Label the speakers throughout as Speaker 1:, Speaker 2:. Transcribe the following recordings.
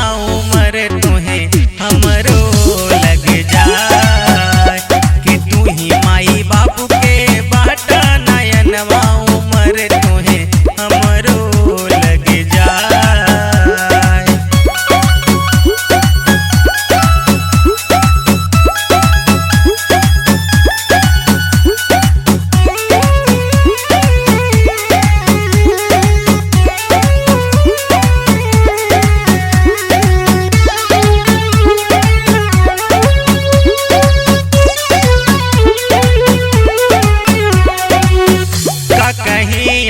Speaker 1: उम्र तुहे हमरो लग जाए कि तू ही माई बाबू के बाटा नयनवा उम्र तुहे हमरो लग जाए।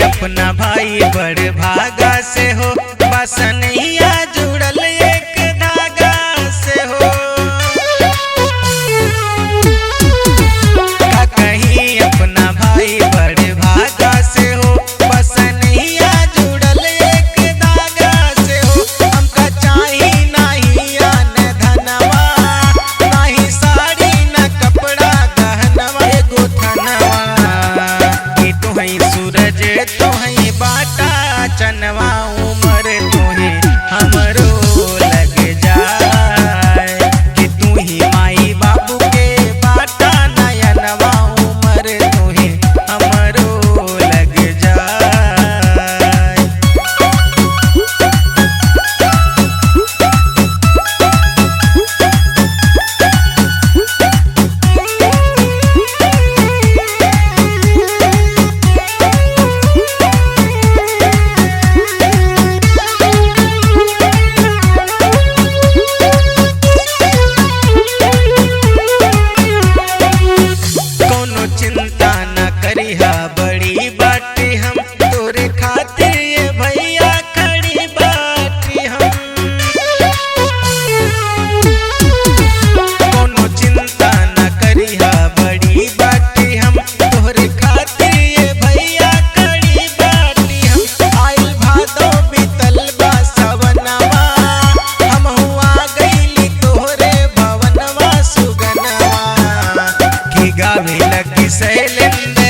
Speaker 1: अपना भाई बड़ भागा से हो बस नैया जुड़ल एक धागा से हो। का कहीं अपना भाई बड़ भागा से हो बस नैया जुड़ल एक धागा से हो। हमका चाही नहीं अन धनवा नहीं साड़ी न कपड़ा गहनवा एगो धनवा कि तू है सूरज तो है बाटा चनवा उम्र तुहे हमरो लग जाए कि तू ही माई बाबू के बाटा नयनवा उम्र तुहे हमरो लग जाए। चिंता न करिहा बड़ी बाटी हम तोरे खातिर ये भैया खड़ी बाटी हम। कोनो चिंता न करिहा बड़ी बाटी हम तोरे खातिर ये भैया खड़ी बाटी हम। आइल भादो बीतल बा सवनवा हम हुआ गईली तोरे भवनवा सुगनवा कि गावे लगी सैलेंद्र